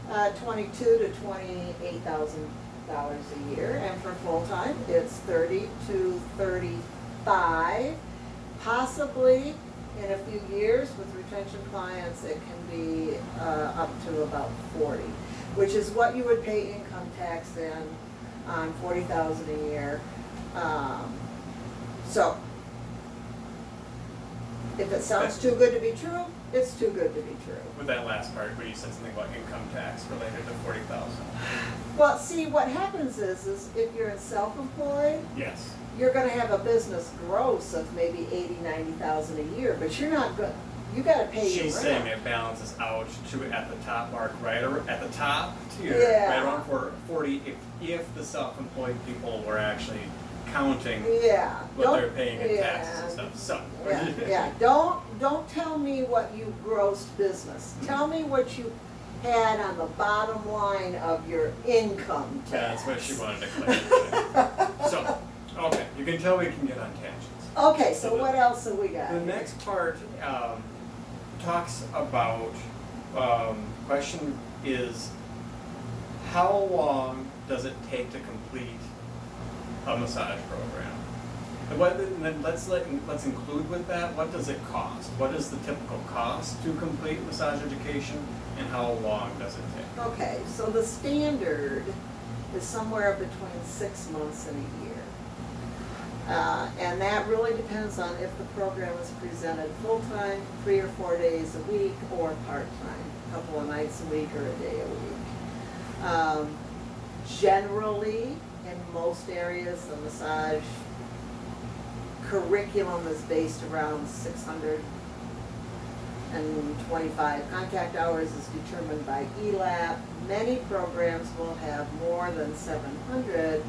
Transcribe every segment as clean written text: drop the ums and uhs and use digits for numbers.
$22,000 to $28,000 a year, and for full-time, it's 30 to 35. Possibly, in a few years, with retention clients, it can be up to about 40, which is what you would pay income tax in on 40,000 a year. So, if it sounds too good to be true, it's too good to be true. With that last part, when you said something about income tax related to 40,000. Well, see, what happens is if you're in self-employed, Yes. you're gonna have a business gross of maybe 80, 90,000 a year, but you're not good, you gotta pay your rent. She's saying it balances out to at the top mark, right at the top tier, Yeah. right around 40. If the self-employed people were actually counting Yeah. what Don't- they're paying in yeah. taxes and stuff. So. Yeah. Don't tell me what you grossed business. Tell me what you had on the bottom line of your income tax. That's what she wanted to clarify. So, okay, you can tell we can get on tangents. Okay, so what else have we got? The next part talks about, question is, how long does it take to complete a massage program? And then let's include with that, what does it cost? What is the typical cost to complete massage education, and how long does it take? Okay, so the standard is somewhere between 6 months and a year. And that really depends on if the program is presented full-time, 3 or 4 days a week, or part-time, a couple of nights a week or a day a week. Generally, in most areas, the massage curriculum is based around 625. Contact hours is determined by ELAP. Many programs will have more than 700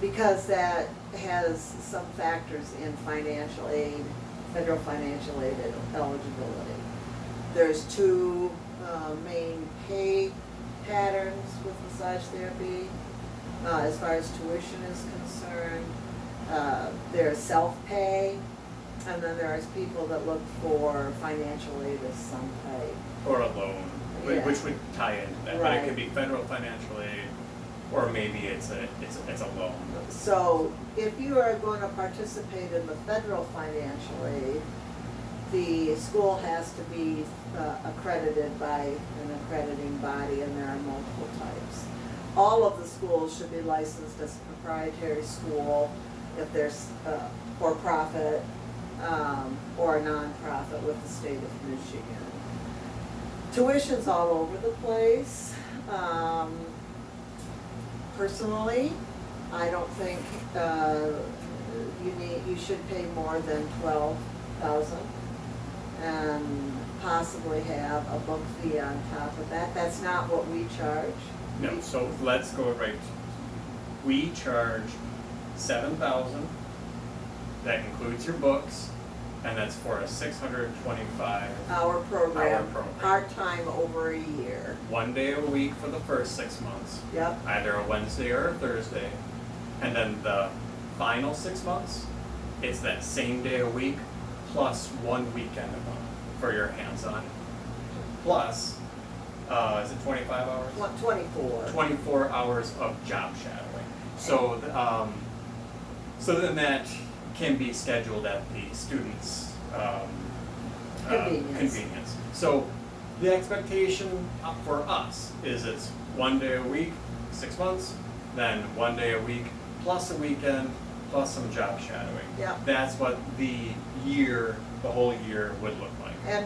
because that has some factors in financial aid, federal financial aid eligibility. There's two main pay patterns with massage therapy as far as tuition is concerned. There's self-pay, and then there's people that look for financial aid of some type. Or a loan, Yeah. which would tie into that, but Right. it could be federal financial aid, or maybe it's a loan. So if you are going to participate in the federal financial aid, the school has to be accredited by an accrediting body, and there are multiple types. All of the schools should be licensed as a proprietary school if there's for-profit or a non-profit with the state of Michigan. Tuition's all over the place. Personally, I don't think you should pay more than $12,000 and possibly have a book fee on top of that. That's not what we charge. No, so let's go right. We charge $7,000. That includes your books, and that's for a 625 Our program, program. part-time over a year. 1 day a week for the first 6 months, Yep. either a Wednesday or a Thursday, and then the final 6 months, it's that same day a week plus 1 weekend a month for your hands-on. Plus, is it 25 hours? 24. 24 hours of job shadowing. So, so then that can be scheduled at the student's convenience. So the expectation for us is it's 1 day a week, 6 months, then 1 day a week plus a weekend plus some job shadowing. Yeah. That's what the whole year would look like. And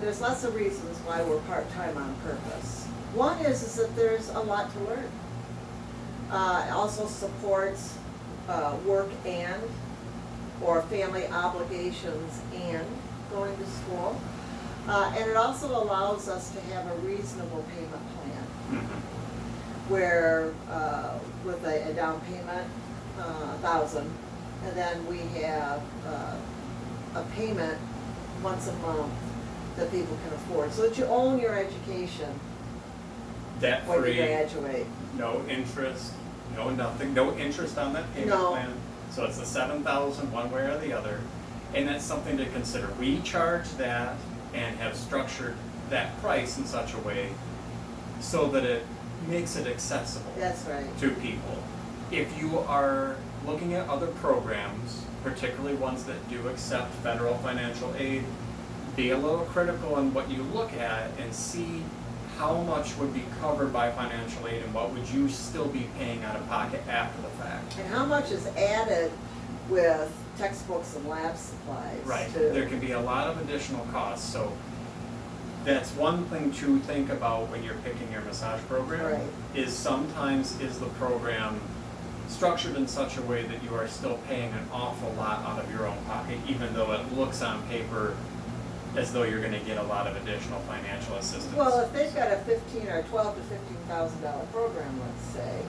there's lots of reasons why we're part-time on purpose. One is that there's a lot to learn. It also supports work or family obligations and going to school. And it also allows us to have a reasonable payment plan where with a down payment, $1,000, and then we have a payment once a month that people can afford, so that you own your education when you Debt-free, graduate. no interest, no nothing, no interest on that payment No. plan. So it's the 7,000 one way or the other, and that's something to consider. We charge that and have structured that price in such a way so that it makes it accessible That's right. to people. If you are looking at other programs, particularly ones that do accept federal financial aid, be a little critical in what you look at and see how much would be covered by financial aid and what would you still be paying out of pocket after the fact. And how much is added with textbooks and lab supplies? Right, too? there can be a lot of additional costs, so that's one thing to think about when you're picking your massage program. Right. Is sometimes is the program structured in such a way that you are still paying an awful lot out of your own pocket, even though it looks on paper as though you're gonna get a lot of additional financial assistance. Well, if they've got a $15,000 or $12,000 to $15,000 program, let's say,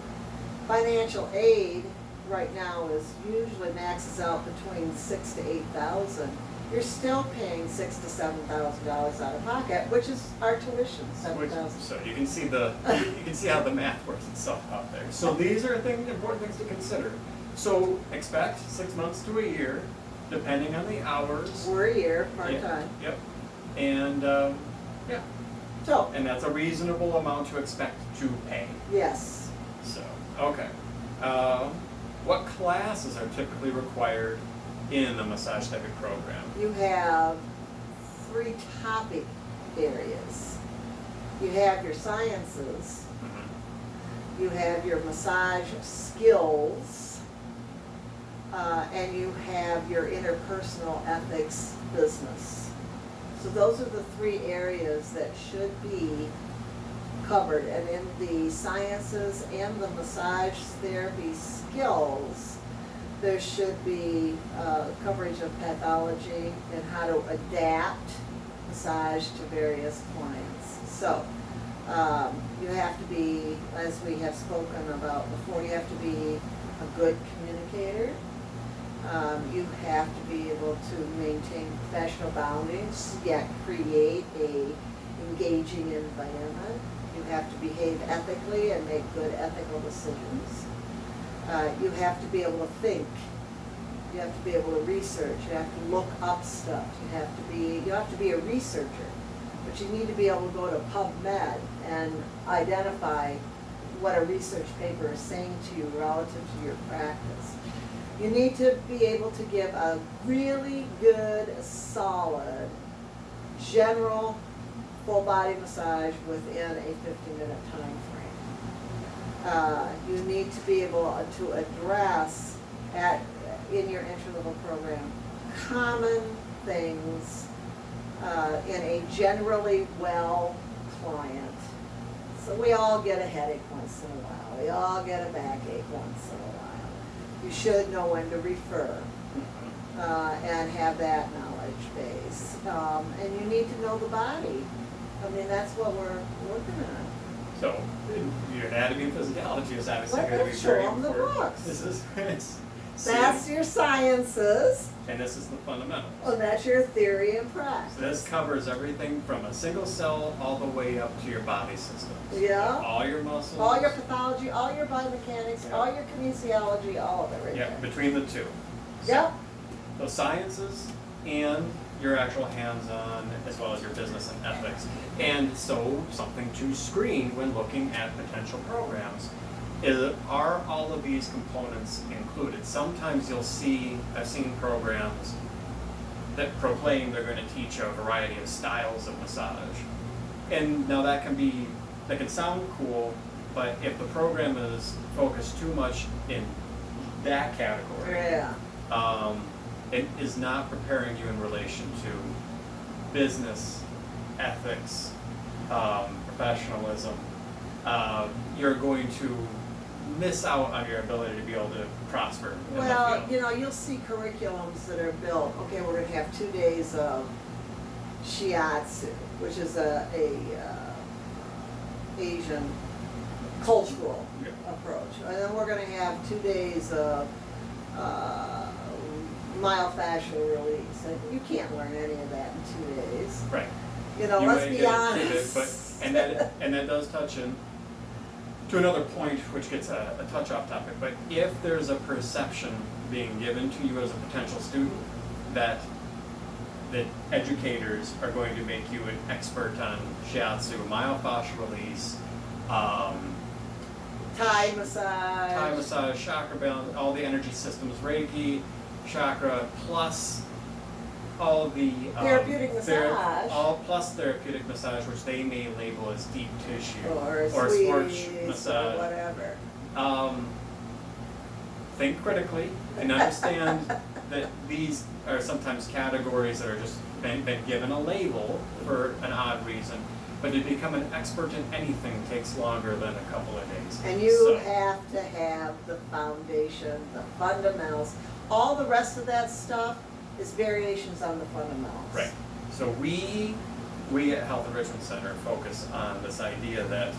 financial aid right now is usually maxes out between $6,000 to $8,000. You're still paying $6,000 to $7,000 out of pocket, which is our tuition, $7,000. So you can see you can see how the math works itself out there. So these are important things to consider. So expect 6 months to a year, depending on the hours. We're a year, Yeah, part-time. Yep. And yeah, So, and that's a reasonable amount to expect to pay. yes, So okay, what classes are typically required in the massage therapy program? you have 3 topic areas. You have your sciences, Mhm. you have your massage skills, and you have your interpersonal ethics business. So those are the 3 areas that should be covered. And in the sciences and the massage therapy skills, there should be coverage of pathology and how to adapt massage to various clients. So you have to be, as we have spoken about before, you have to be a good communicator. You have to be able to maintain professional boundaries, yet create a engaging environment. You have to behave ethically and make good ethical decisions. You have to be able to think. You have to be able to research. You have to look up stuff. You have to be a researcher. But you need to be able to go to PubMed and identify what a research paper is saying to you relative to your practice. You need to be able to give a really good, solid, general, full body massage within a 50-minute time frame. You need to be able to address in your entry-level program common things in a generally well client. So we all get a headache once in a while. We all get a backache once in a while. You should know when to refer and have that knowledge base. And you need to know the body. I mean, that's what we're working on. So your anatomy and physiology is obviously Let going to them be show very them the important. books. This is That's your sciences, and this is the fundamentals. and that's your theory and So practice. this covers everything from a single cell all the way up to your body systems. Yeah. All your muscles. All your pathology, all your biomechanics, Yeah. all your kinesiology, all of it right Yeah, there. between the two. So, Yep. those sciences and your actual hands-on, as well as your business and ethics. And so something to screen when looking at potential programs is, are all of these components included? Sometimes you'll see, I've seen programs that proclaim they're going to teach a variety of styles of massage. And now that can sound cool, but if the program is focused too much in that category, Yeah. it is not preparing you in relation to business, ethics, professionalism. You're going to miss out on your ability to be able to prosper in the Well, field. you know, you'll see curriculums that are built, okay, we're gonna have 2 days of shiatsu, which is a Asian cultural Yeah. approach. And then we're gonna have 2 days of myofascial release. And you can't learn any of that in 2 days. Right. You know, You let's may be get it honest. treated, and that does touch in to another point, which gets a touch off topic. But if there's a perception being given to you as a potential student that that educators are going to make you an expert on shiatsu, myofascial release, Thai massage. Thai massage, chakra balance, all the energy systems, Reiki, chakra, plus all the Therapeutic massage. all plus therapeutic massage, which they may label as deep tissue Or sports Swedes massage. or whatever. Think critically and understand that these are sometimes categories that are just been given a label for an odd reason. But to become an expert in anything takes longer than a couple of days. And you So, have to have the foundation, the fundamentals. All the rest of that stuff is variations on the fundamentals. right. So we at Health Enrichment Center focus on this idea that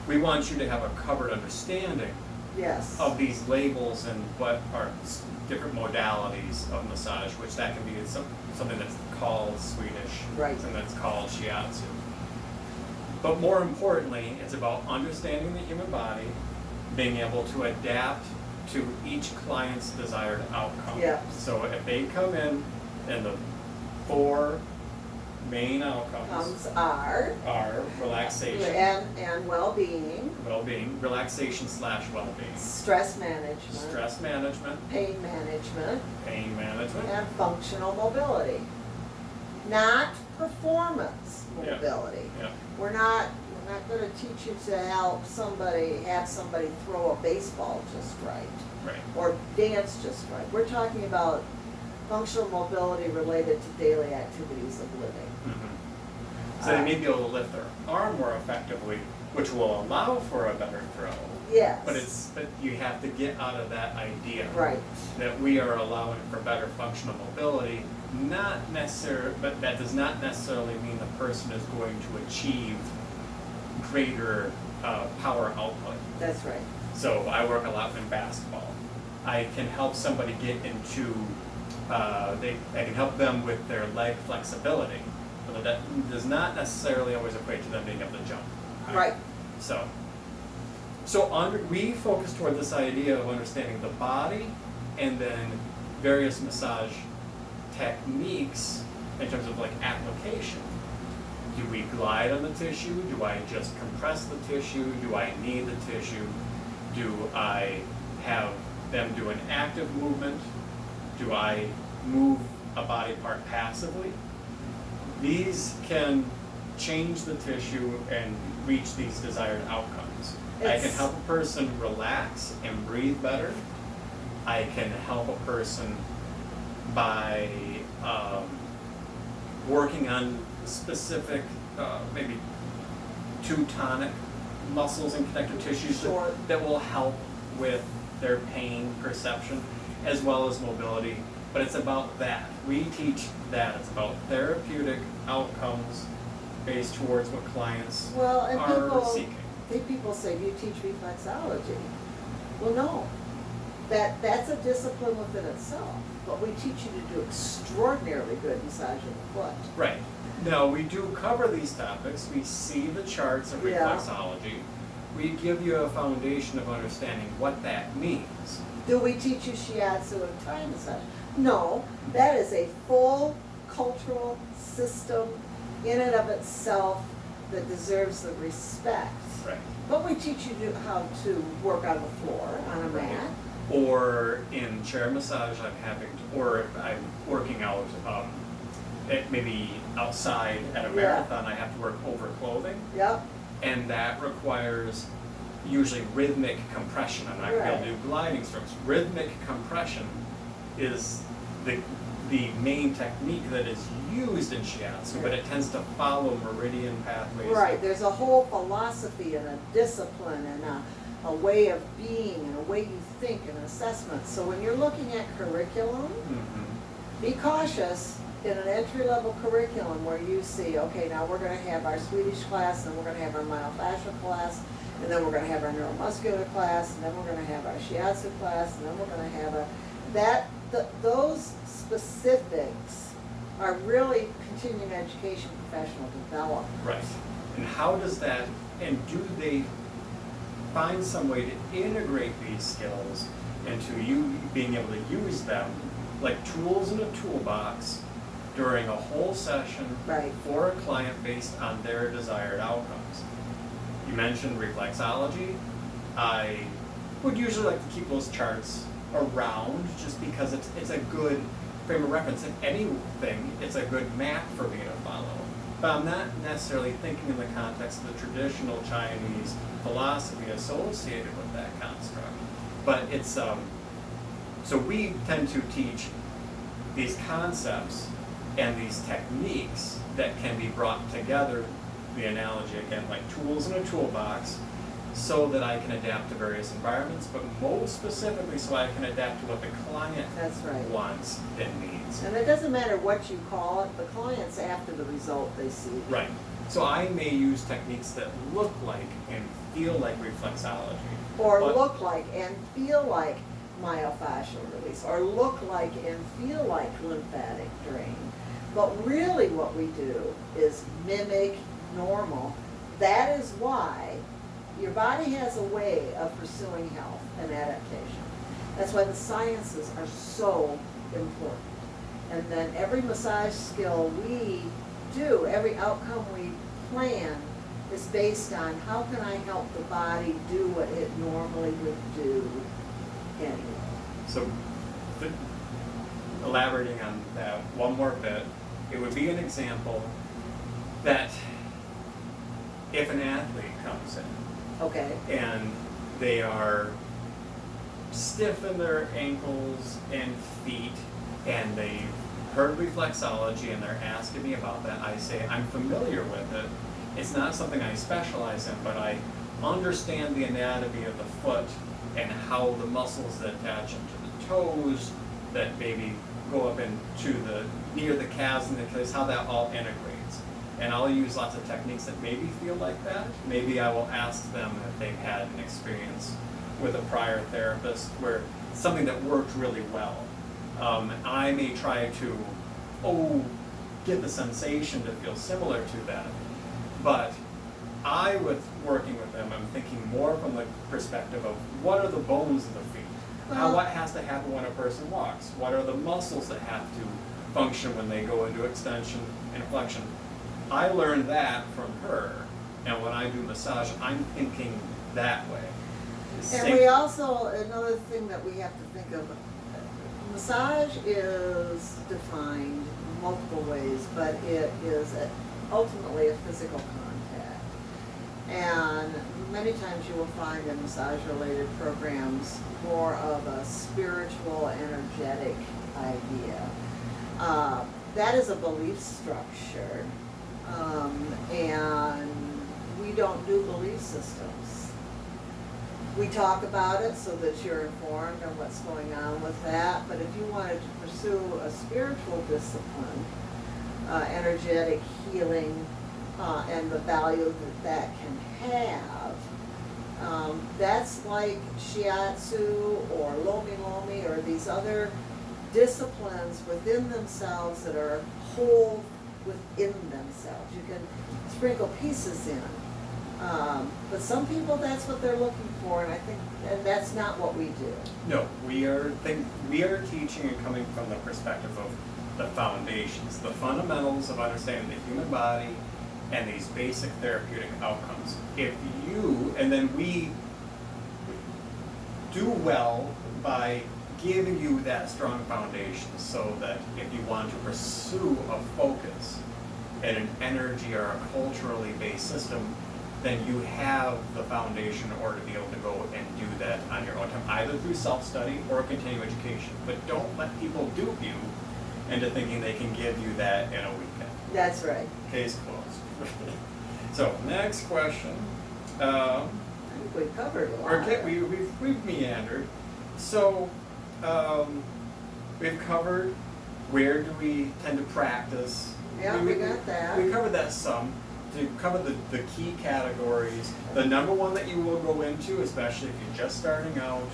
we want you to have a covered understanding Yes. of these labels and what are different modalities of massage, which that can be something that's called Swedish, Right. something that's called shiatsu. But more importantly, it's about understanding the human body, being able to adapt to each client's desired outcome. Yeah. So if they come in and the 4 main outcomes Comes are are relaxation, and well-being, well-being, relaxation / well-being, stress management, stress management, pain management, pain management, and functional mobility. Not performance Yeah. mobility. yeah, We're not going to teach you to have somebody throw a baseball just right right, or dance just right. We're talking about functional mobility related to daily activities of living. so they may be able to lift their arm more effectively, which will allow for a better throw. Yes. But you have to get out of that idea Right. that we are allowing for better functional mobility, but that does not necessarily mean the person is going to achieve greater power output. That's right. So I work a lot in basketball. I can help somebody get into, I can help them with their leg flexibility, but that does not necessarily always equate to them being able to jump. Right. So we focus toward this idea of understanding the body and then various massage techniques in terms of like application. Do we glide on the tissue? Do I just compress the tissue? Do I knead the tissue? Do I have them do an active movement? Do I move a body part passively? These can change the tissue and reach these desired outcomes. I can help a person relax and breathe better. I can help a person by working on specific, maybe two-tonic muscles and connective tissues Sure. that will help with their pain perception as well as mobility. But it's about that. We teach that. It's about therapeutic outcomes based towards what clients Well, and are seeking. people say, do you teach reflexology? Well, no. That's a discipline within itself. But we teach you to do extraordinarily good massage of the foot. Right. Now, we do cover these topics. We see the charts of Yeah. reflexology. We give you a foundation of understanding what that means. Do we teach you shiatsu and Thai massage? No, that is a full cultural system in and of itself that deserves the respect. Right. But we teach you how to work on the floor, on a Right. mat. Or in chair massage, or I'm working out, maybe outside at a Yeah. marathon, I have to work over clothing. Yep, And that requires usually rhythmic compression. I'm not going to be able to do gliding strokes. Rhythmic compression is the main technique that is used in shiatsu, but it tends to follow meridian pathways. right. There's a whole philosophy and a discipline and a way of being and a way you think and assessment. So when you're looking at curriculum, Mhm. be cautious in an entry-level curriculum where you see, okay, now we're going to have our Swedish class, and then we're going to have our myofascial class, and then we're going to have our neuromuscular class, and then we're going to have our shiatsu class, and then we're going to have those specifics are really continuing education, professional development. Right. And how does that, and do they find some way to integrate these skills into you being able to use them like tools in a toolbox during a whole session Right. for a client based on their desired outcomes. You mentioned reflexology. I would usually like to keep those charts around just because it's a good frame of reference. If anything, it's a good map for me to follow. But I'm not necessarily thinking in the context of the traditional Chinese philosophy associated with that construct. But it's, so we tend to teach these concepts and these techniques that can be brought together, the analogy again, like tools in a toolbox, so that I can adapt to various environments, but most specifically so I can adapt to what the client That's right. wants and needs. And it doesn't matter what you call it, the client's after the result they see. Right. So I may use techniques that look like and feel like reflexology. Or but- look like and feel like myofascial release, or look like and feel like lymphatic drain. But really what we do is mimic normal. That is why your body has a way of pursuing health and adaptation. That's why the sciences are so important. And then every massage skill we do, every outcome we plan is based on how can I help the body do what it normally would do anyway. So, elaborating on that one more bit, it would be an example that if an athlete comes in Okay, and they are stiff in their ankles and feet and they've heard reflexology and they're asking me about that, I say I'm familiar with it. It's not something I specialize in, but I understand the anatomy of the foot and how the muscles that attach into the toes that maybe go up into the near the calves and the Achilles, how that all integrates. And I'll use lots of techniques that maybe feel like that. Maybe I will ask them if they've had an experience with a prior therapist where something that worked really well. I may try to, get the sensation to feel similar to that. But working with them, I'm thinking more from the perspective of what are the bones of the feet? What has to happen when a person walks? What are the muscles that have to function when they go into extension and flexion? I learned that from her, and when I do massage, I'm thinking that way. and we also, another thing that we have to think of, massage is defined multiple ways, but it is ultimately a physical contact. And many times you will find in massage-related programs more of a spiritual, energetic idea. That is a belief structure, and we don't do belief systems. We talk about it so that you're informed on what's going on with that, but if you wanted to pursue a spiritual discipline, energetic healing, and the value that can have, that's like shiatsu or lomi lomi or these other disciplines within themselves that are whole within themselves. You can sprinkle pieces in. But some people, that's what they're looking for, and I think, and that's not what we do. No, we are teaching and coming from the perspective of the foundations, the fundamentals of understanding the human body and these basic therapeutic outcomes. And then we do well by giving you that strong foundation so that if you want to pursue a focus and an energy or a culturally based system, then you have the foundation in order to be able to go and do that on your own time, either through self-study or continuing education. But don't let people dupe you into thinking they can give you that in a weekend. That's right. Case closed. So, next question. I think we covered a lot. We've meandered. So, we've covered where do we tend to practice. Yeah, we got that. We covered that some. To cover the key categories. The number one that you will go into, especially if you're just starting out,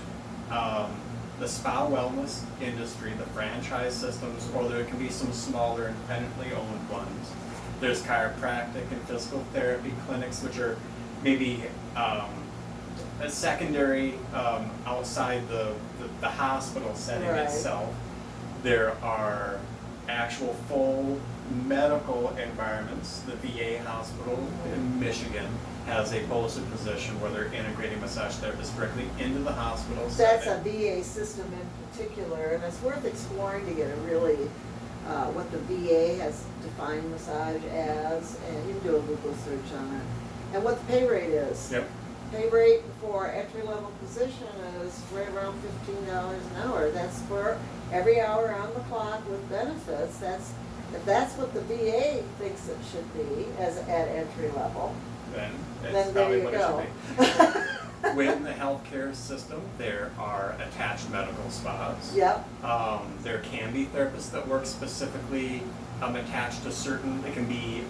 the spa wellness industry, the franchise systems, or there can be some smaller independently owned ones. There's chiropractic and physical therapy clinics, which are maybe a secondary outside the hospital setting Right. itself. There are actual full medical environments. The VA hospital in Michigan has a posted position where they're integrating massage therapists directly into the hospital That's a setting. VA system in particular, and it's worth exploring to get a really, what the VA has defined massage as, and you can do a Google search on it, and what the pay rate is. Yep. Pay rate for entry-level position is right around $15 an hour. That's for every hour on the clock with benefits. If that's what the VA thinks it should be as at entry level, Then then it's there probably you what it go. should be. Within the healthcare system, there are attached medical spas. Yep, There can be therapists that work specifically attached to certain, it can be,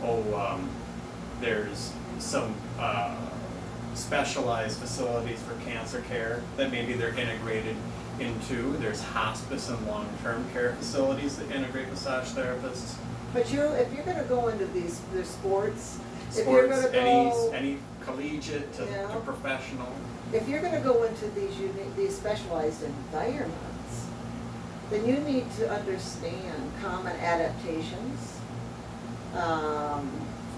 there's some specialized facilities for cancer care that maybe they're integrated into. There's hospice and long-term care facilities that integrate massage therapists. but if you're gonna go into their sports, if you're Sports, gonna go, any collegiate to Yeah. professional. if you're gonna go into these specialized environments, then you need to understand common adaptations,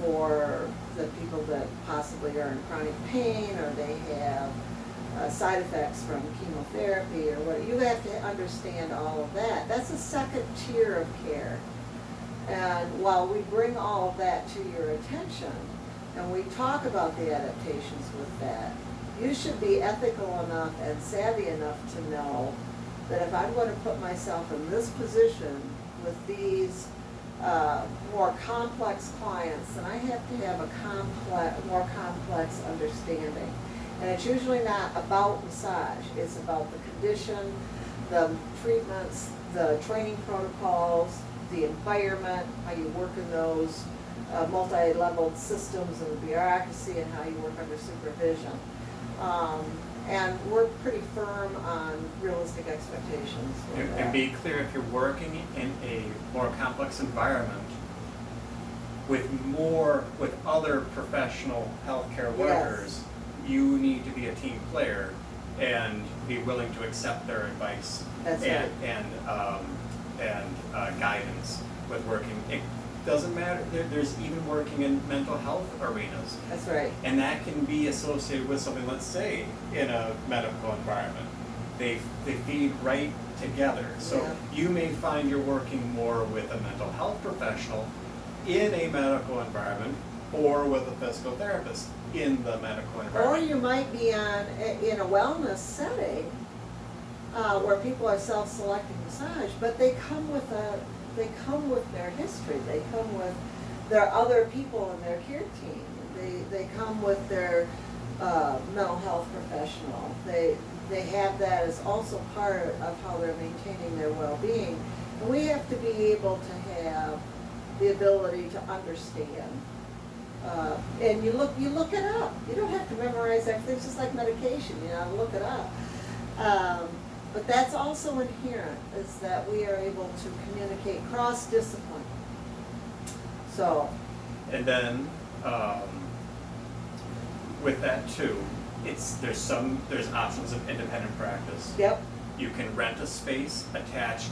for the people that possibly are in chronic pain, or they have side effects from chemotherapy or what. You have to understand all of that. That's a second tier of care. And while we bring all of that to your attention, and we talk about the adaptations with that, you should be ethical enough and savvy enough to know that if I'm going to put myself in this position with these more complex clients, then I have to have a more complex understanding. And it's usually not about massage, it's about the condition, the treatments, the training protocols, the environment, how you work in those multi-leveled systems and the bureaucracy, and how you work under supervision. And we're pretty firm on realistic expectations. with And that. be clear, if you're working in a more complex environment with other professional healthcare Yes. workers, you need to be a team player and be willing to accept their advice That's and, right. and guidance with working. It doesn't matter, there's even working in mental health arenas. That's right. And that can be associated with something, let's say, in a medical environment. They feed right together. So Yeah. you may find you're working more with a mental health professional in a medical environment or with a physical therapist in the medical Or environment. you might be in a wellness setting where people are self-selecting massage, but they come with their history. They come with their other people in their care team. They come with their mental health professional. They have that as also part of how they're maintaining their well-being. And we have to be able to have the ability to understand. And you look it up. You don't have to memorize everything. It's just like medication, look it up. But that's also inherent, is that we are able to communicate cross-discipline. So, And then, with that too, there's options of independent practice. yep, You can rent a space attached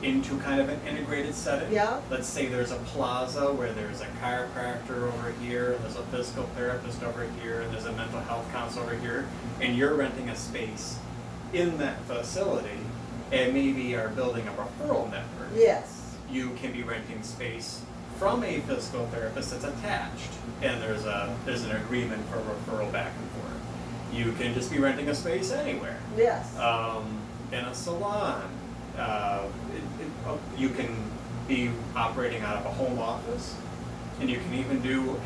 into kind of an integrated setting. Yeah. Let's say there's a plaza where there's a chiropractor over here, and there's a physical therapist over here, and there's a mental health counselor over here, and you're renting a space in that facility, and maybe are building a referral network. yes, You can be renting space from a physical therapist that's attached, and there's an agreement for referral back and forth. You can just be renting a space anywhere. yes. In a salon. You can be operating out of a home office, and you can even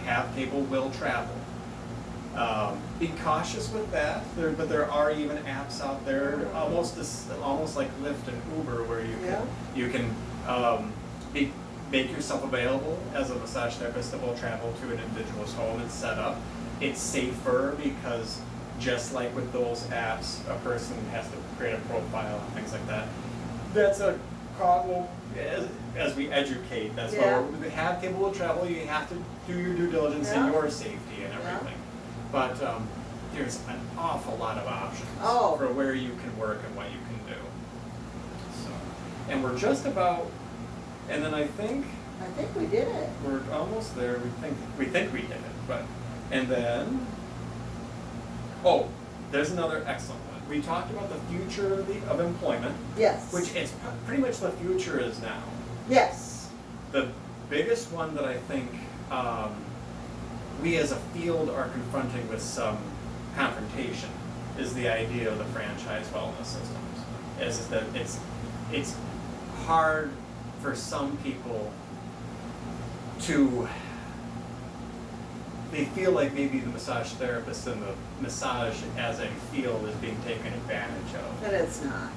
have people will travel. Be cautious with that, but there are even apps out there, almost like Lyft and Uber, where you can make yourself available as a massage therapist that will travel to an individual's home and set up. It's safer because just like with those apps, a person has to create a profile and things like that. That's a well, as we educate, that's why we have people will travel. You have to do your due diligence in your safety and everything. But there's an awful lot of options for where you can work and what you can do. So, and we're just about And then I think I think we did it. we're almost there. We think we did it, but and then oh, there's another excellent one. We talked about the future of employment, Yes. which is pretty much the future is now. Yes. The biggest one that I think we as a field are confronting with some confrontation is the idea of the franchise wellness systems. Is that it's hard for some people to, they feel like maybe the massage therapist and the massage as a field is being taken advantage of. But it's not.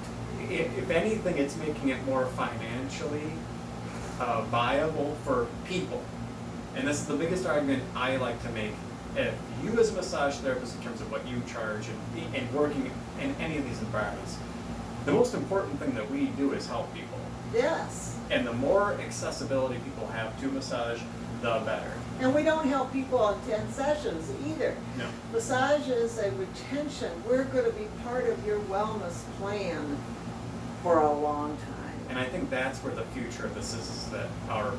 If anything, it's making it more financially viable for people. And this is the biggest argument I like to make. If you as a massage therapist, in terms of what you charge and working in any of these environments, the most important thing that we do is help people. Yes. And the more accessibility people have to massage, the better. And we don't help people in 10 sessions either. No. Massage is a retention. We're going to be part of your wellness plan for a long time. And I think that's where the future of this is that our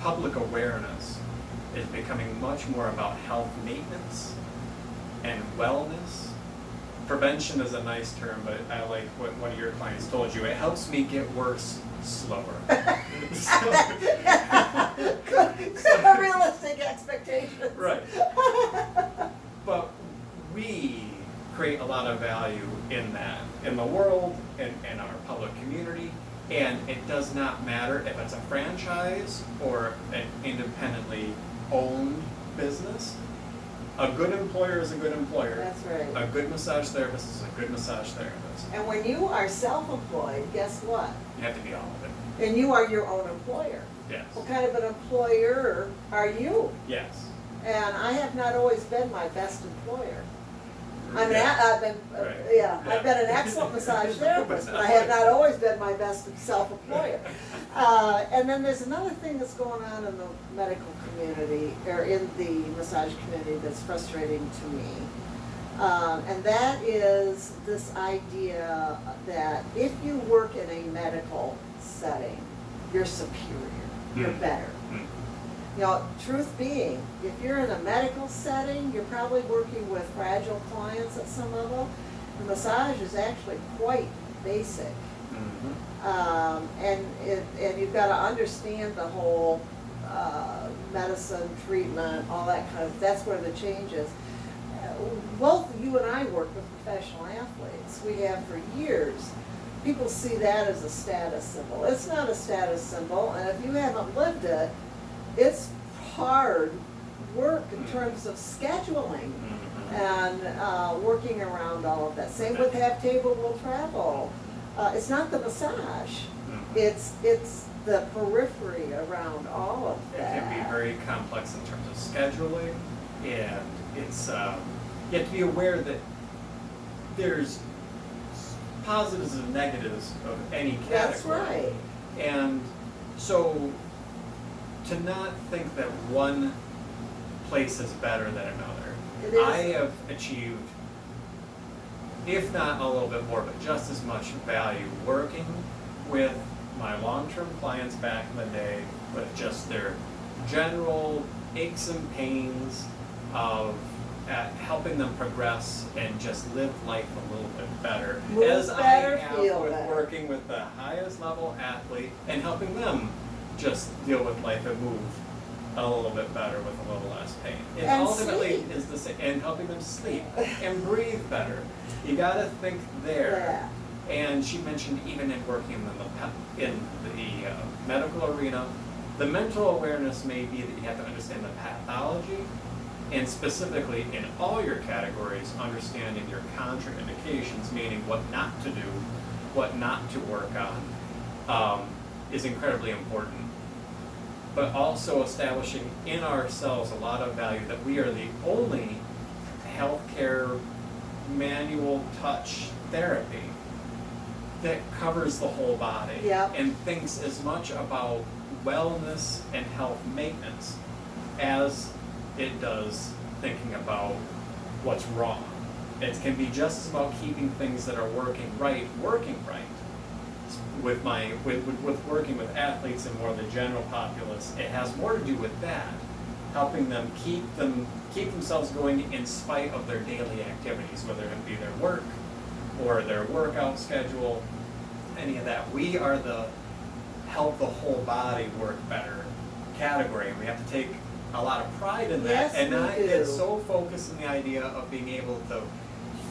public awareness is becoming much more about health maintenance and wellness. Prevention is a nice term, but I like what one of your clients told you. It helps me get worse slower. Good realistic expectations. Right. But we create a lot of value in that, in the world, in our public community, and it does not matter if it's a franchise or an independently owned business. A good employer is a good employer. That's right. A good massage therapist is a good massage therapist. And when you are self-employed, guess what? You have to be all of it. And you are your own employer. Yes. What kind of an employer are you? Yes. And I have not always been my best employer. I've been, Right. I've been an excellent massage therapist, but I have not always been my best self-employer. And then there's another thing that's going on in the medical community, or in the massage community, that's frustrating to me. And that is this idea that if you work in a medical setting, you're superior, you're better. You know, truth being, if you're in a medical setting, you're probably working with fragile clients at some level. The massage is actually quite basic. And you've got to understand the whole medicine, treatment, all that kind of, that's where the change is. Both you and I work with professional athletes. We have for years. People see that as a status symbol. It's not a status symbol, and if you haven't lived it, it's hard work in terms of scheduling and working around all of that. Same with Have Table Will Travel. It's not the massage. It's the periphery around all of that. It can be very complex in terms of scheduling, and it's you have to be aware that there's positives and negatives of any category. That's right. And so to not think that one place is better than another. It is. I have achieved, if not a little bit more, but just as much value working with my long-term clients back in the day with just their general aches and pains of helping them progress and just live life a little bit better. Move as better, I have feel with better. working with the highest level athlete and helping them just deal with life and move a little bit better with a little less pain. It And ultimately sleep. is the same, and helping them sleep and breathe better. You gotta think there. And she mentioned even in working in the medical arena, the mental awareness may be that you have to understand the pathology, and specifically in all your categories, understanding your contraindications, meaning what not to do, what not to work on, is incredibly important. But also establishing in ourselves a lot of value that we are the only healthcare manual touch therapy that covers the whole body. Yep. And thinks as much about wellness and health maintenance as it does thinking about what's wrong. It can be just about keeping things that are working right. with working with athletes and more of the general populace, it has more to do with that, helping them keep themselves going in spite of their daily activities, whether it be their work or their workout schedule, any of that. We are the help the whole body work better category, and we have to take a lot of pride in that. Yes, and we not do. get so focused in the idea of being able to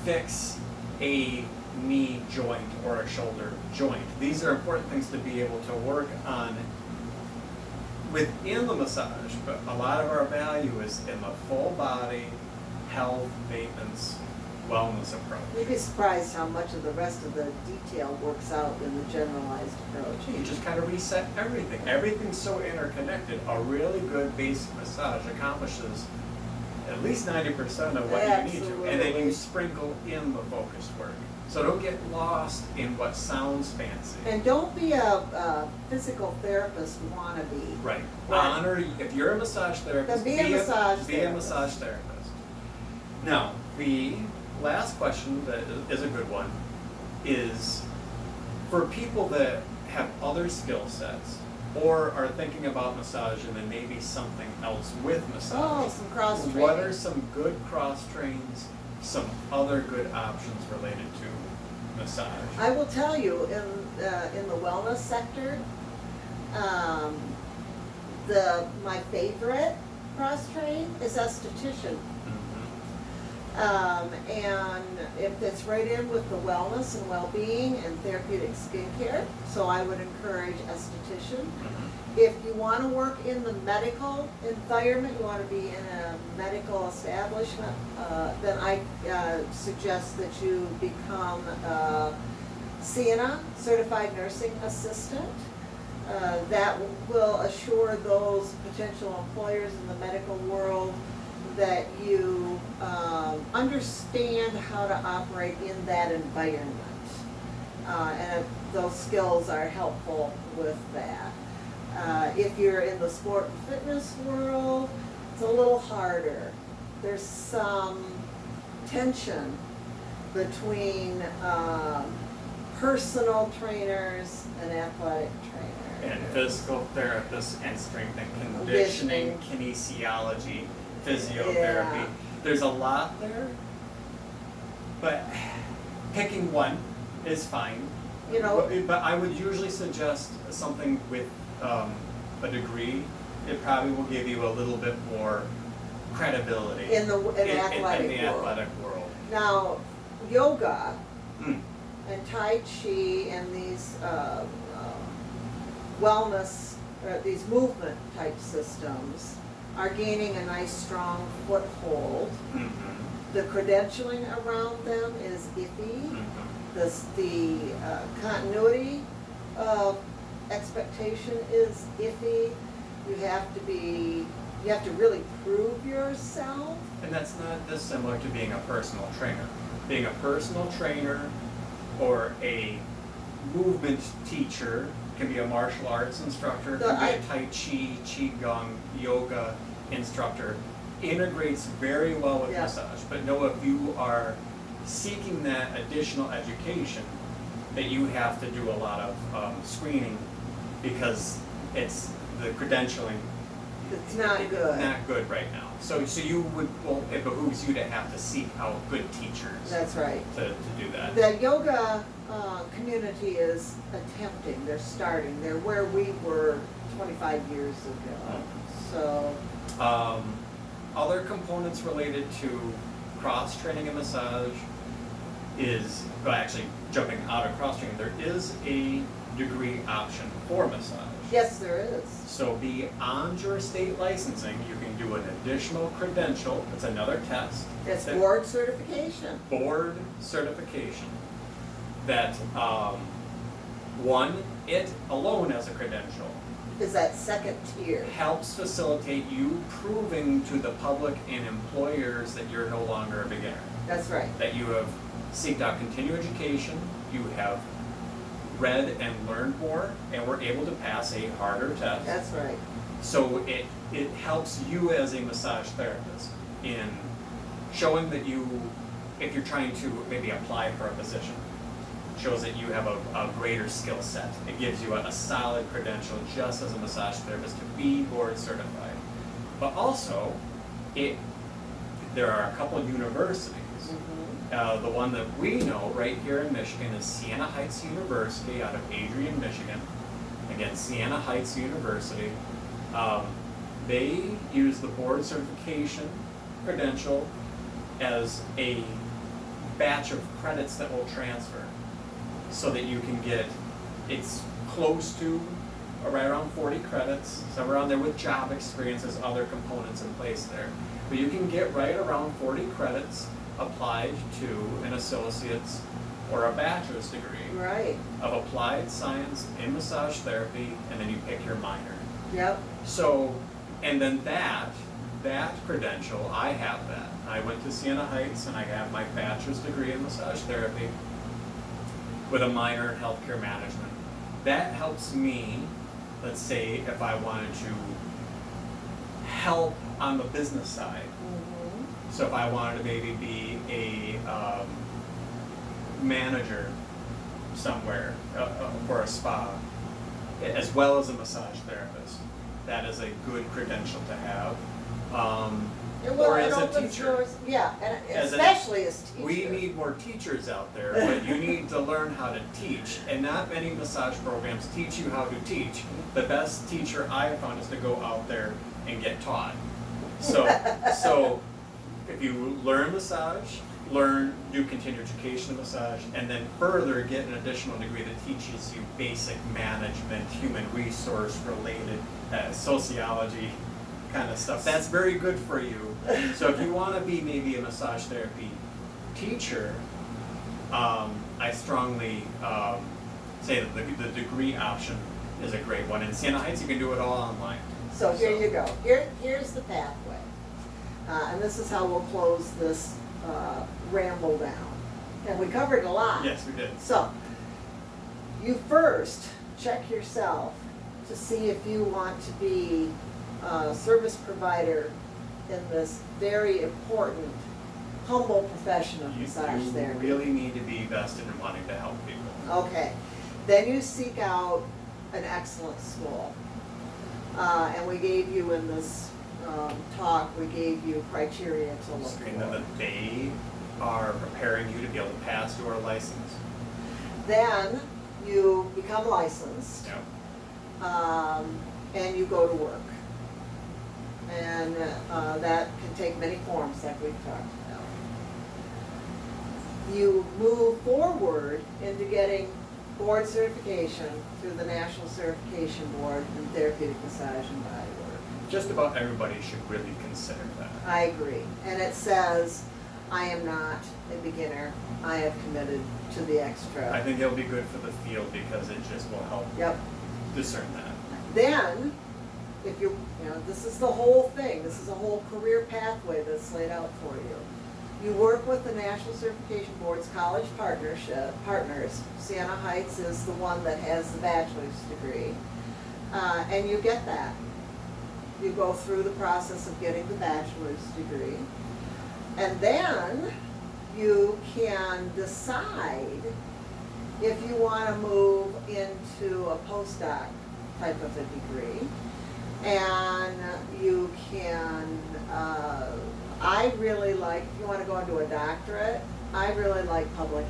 fix a knee joint or a shoulder joint. These are important things to be able to work on within the massage, but a lot of our value is in the full body health, maintenance, wellness approach. You'd be surprised how much of the rest of the detail works out in the generalized approach. You just kind of reset everything. Everything's so interconnected. A really good basic massage accomplishes at least 90% of what you need to, and then you Absolutely. sprinkle in the focused work. So don't get lost in what sounds fancy. And don't be a physical therapist wannabe. Right. Right. Honor, if you're a massage therapist, Then be a massage be a therapist. massage therapist. Now, the last question that is a good one is for people that have other skill sets or are thinking about massage and then maybe something else with massage. Oh, some cross training. What are some good cross trains, some other good options related to massage? I will tell you, in the wellness sector, my favorite cross train is esthetician. And if it's right in with the wellness and well-being and therapeutic skincare, so I would encourage esthetician. If you want to work in the medical environment, you want to be in a medical establishment, then I suggest that you become a CNA, Certified Nursing Assistant. That will assure those potential employers in the medical world that you understand how to operate in that environment. And those skills are helpful with that. If you're in the sport and fitness world, it's a little harder. There's some tension between personal trainers and athletic trainers. And physical therapists and strength and conditioning, kinesiology, physiotherapy. Yeah. There's a lot there, but picking one is fine. You know, But I would usually suggest something with a degree. It probably will give you a little bit more credibility in the athletic in the world. athletic world. Now, yoga Mm. and Tai Chi and these wellness, these movement type systems are gaining a nice strong foothold. Mhm. The credentialing around them is iffy. Mhm. The continuity of expectation is iffy. You have to really prove yourself. And that's not dissimilar to being a personal trainer. Being a personal trainer or a movement teacher, can be a martial arts instructor, can be a Tai Chi, Qigong, yoga instructor, integrates very well with Yeah. massage. But know if you are seeking that additional education, that you have to do a lot of screening because it's the credentialing It's not good. not good right now. So you would, well, it behooves you to have to seek out good teachers That's right. to do that. The yoga community is attempting, they're starting, they're where we were 25 years ago. So, Other components related to cross-training and massage is, well, actually jumping out of cross-training, there is a degree option for massage. yes, there is. So beyond your state licensing, you can do an additional credential, it's another test. It's that- board certification. board certification that, one, it alone as a credential Is that second tier. helps facilitate you proving to the public and employers that you're no longer a beginner, That's right. that you have seeked out continuing education, you have read and learned more, and were able to pass a harder test. That's right. So it helps you as a massage therapist in showing that you, if you're trying to maybe apply for a position, shows that you have a greater skill set. It gives you a solid credential just as a massage therapist to be board certified. But also, there are a couple of universities. The one that we know right here in Michigan is Siena Heights University out of Adrian, Michigan. Again, Siena Heights University. They use the board certification credential as a batch of credits that will transfer so that you can get, it's close to right around 40 credits, somewhere around there with job experiences, other components in place there. But you can get right around 40 credits applied to an associate's or a bachelor's degree Right, of applied science in massage therapy, and then you pick your minor. yep, So, and then that credential, I have that. I went to Siena Heights and I have my bachelor's degree in massage therapy with a minor in healthcare management. That helps me, let's say, if I wanted to help on the business side. So if I wanted to maybe be a manager somewhere for a spa, as well as a massage therapist, that is a good credential to have. Well, Or it as a opens teacher. doors, yeah, and As a- especially as teachers. We need more teachers out there, but you need to learn how to teach, and not many massage programs teach you how to teach. The best teacher I have found is to go out there and get taught. So if you learn massage, do continuing education in massage, and then further get an additional degree that teaches you basic management, human resource related, sociology kind of stuff. That's very good for you. So if you want to be maybe a massage therapy teacher, I strongly say that the degree option is a great one. In Siena Heights, you can do it all online. So here you go, here's the pathway. And this is how we'll close this ramble down. And we covered a lot. Yes, we did. So, you first check yourself to see if you want to be a service provider in this very important, humble profession of massage You therapy. really need to be vested in wanting to help people. Okay, then you seek out an excellent school. And we gave you in this talk, we gave you criteria to look Screen them for. that they are preparing you to be able to pass your license. Then you become licensed. Yeah. And you go to work. And that can take many forms like we've talked about. You move forward into getting board certification through the National Certification Board in Therapeutic Massage and Body Work. Just about everybody should really consider that. I agree. And it says, I am not a beginner. I have committed to the extra. I think it'll be good for the field because it just will help Yep. discern that. Then, if you know, this is the whole thing, this is a whole career pathway that's laid out for you. You work with the National Certification Board's college partners. Siena Heights is the one that has the bachelor's degree. And you get that. You go through the process of getting the bachelor's degree. And then you can decide if you want to move into a postdoc type of a degree. And you can, I really like, if you want to go into a doctorate, I really like public